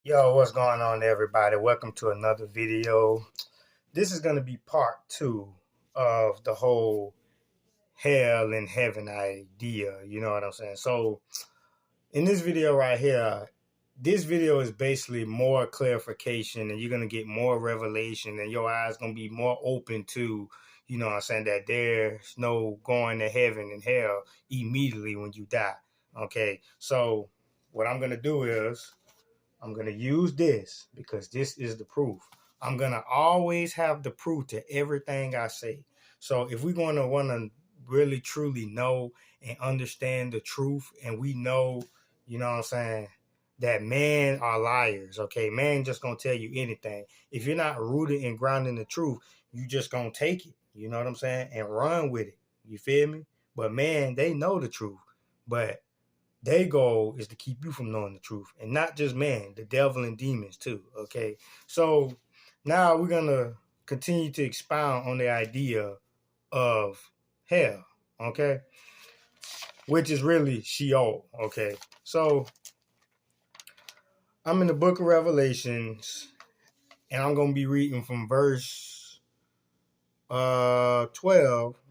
Yo, what's going on, everybody? Welcome to another video. This is going to be part two of the whole hell and heaven idea. You know what I'm saying? So, in this video right here, this video is basically more clarification, and you're going to get more revelation, and your eyes going to be more open to, you know what I'm saying, that there's no going to heaven and hell immediately when you die. Okay, so what I'm going to do is I'm going to use this because this is the proof. I'm going to always have the proof to everything I say. So if we're going to want to really truly know and understand the truth, and we know, you know what I'm saying, that men are liars, okay? Man just going to tell you anything. If you're not rooted and grounded in the truth, you just going to take it, you know what I'm saying, and run with it. You feel me? But man, they know the truth. But their goal is to keep you from knowing the truth, and not just man, the devil and demons too. Okay, so now we're gonna continue to expound on the idea of hell. Okay, which is really Sheol. Okay, so I'm in the book of Revelations, and I'm gonna be reading from verse 12.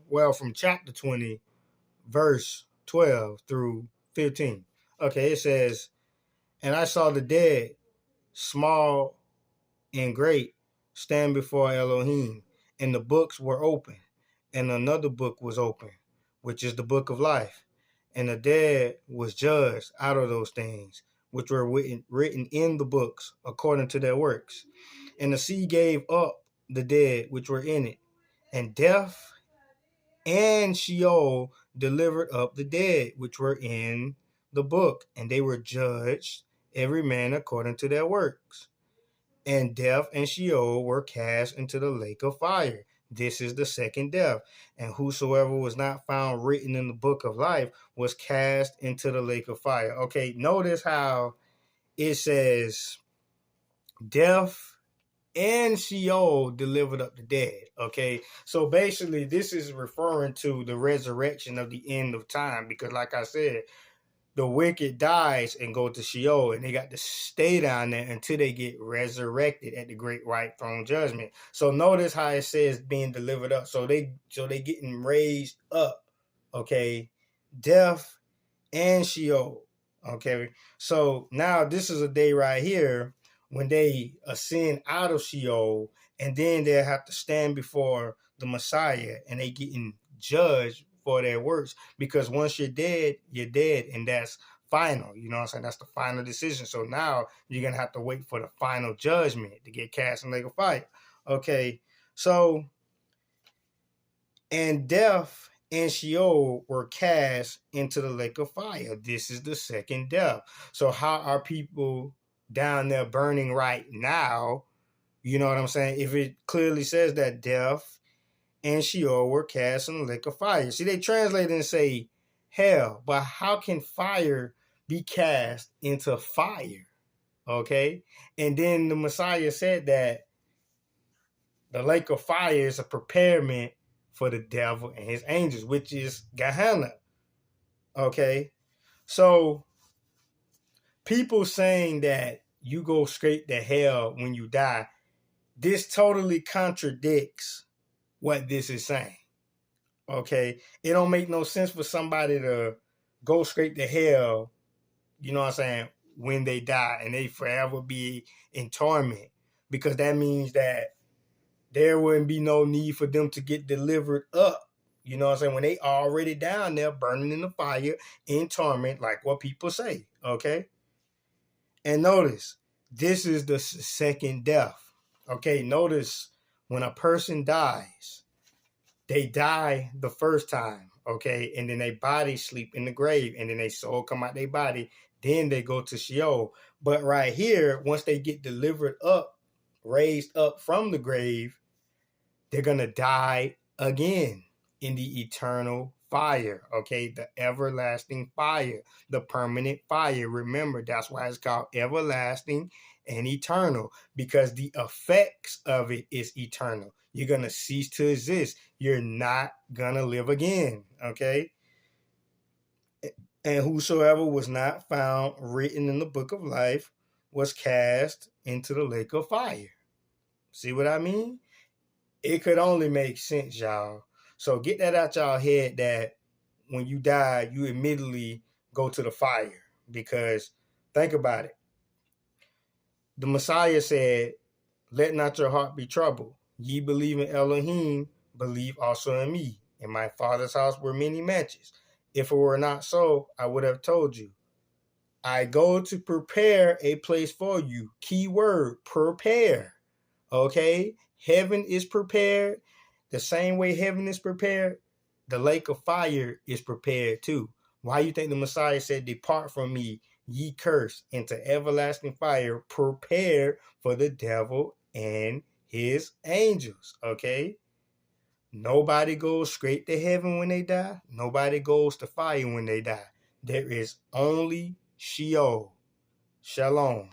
Well, from chapter 20, verse 12 through 15. Okay, it says, "And I saw the dead, small and great, stand before Elohim, and the books were open, and another book was open, which is the book of life. And the dead was judged out of those things which were written in the books according to their works. And the sea gave up the dead which were in it, and death and Sheol delivered up the dead which were in the book, and they were judged, every man according to their works. And death and Sheol were cast into the lake of fire. This is the second death. And whosoever was not found written in the book of life was cast into the lake of fire." Okay, notice how it says death and Sheol delivered up the dead. Okay, so basically this is referring to the resurrection of the end of time, because like I said, the wicked dies and go to Sheol, and they got to stay down there until they get resurrected at the great white throne judgment. So notice how it says being delivered up. So they getting raised up. Okay, death and Sheol. Okay, so now this is a day right here when they ascend out of Sheol, and then they'll have to stand before the Messiah, and they getting judged for their works, because once you're dead, and that's final. You know what I'm saying? That's the final decision. So now you're gonna have to wait for the final judgment to get cast in the lake of fire. Okay, so and death and Sheol were cast into the lake of fire. This is the second death. So how are people down there burning right now? You know what I'm saying? If it clearly says that death and Sheol were cast in the lake of fire. See, they translate and say hell, but how can fire be cast into fire? Okay, and then the Messiah said that the lake of fire is a preparement for the devil and his angels, which is Gehenna. Okay, so people saying that you go straight to hell when you die, this totally contradicts what this is saying. Okay, it don't make no sense for somebody to go straight to hell, you know what I'm saying, when they die, and they forever be in torment, because that means that there wouldn't be no need for them to get delivered up. You know what I'm saying? When they already down there burning in the fire in torment, like what people say. Okay. And notice, this is the second death. Okay. Notice, when a person dies, they die the first time. Okay. And then their body sleep in the grave, and then their soul come out their body. Then they go to Sheol. But right here, once they get delivered up, raised up from the grave, they're going to die again in the eternal fire. Okay, the everlasting fire, the permanent fire. Remember, that's why it's called everlasting and eternal, because the effects of it is eternal. You're going to cease to exist. You're not going to live again. Okay, and whosoever was not found written in the book of life was cast into the lake of fire. See what I mean? It could only make sense, y'all. So get that out y'all head that when you die, you immediately go to the fire. Because think about it. The Messiah said, let not your heart be troubled. Ye believe in Elohim, believe also in me. In my Father's house were many mansions. If it were not so, I would have told you. I go to prepare a place for you. Key word, prepare. Okay? Heaven is prepared. The same way heaven is prepared, the lake of fire is prepared too. Why you think the Messiah said, depart from me, ye cursed, into everlasting fire, prepared for the devil and his angels? Okay? Nobody goes straight to heaven when they die. Nobody goes to fire when they die. There is only Sheol. Shalom.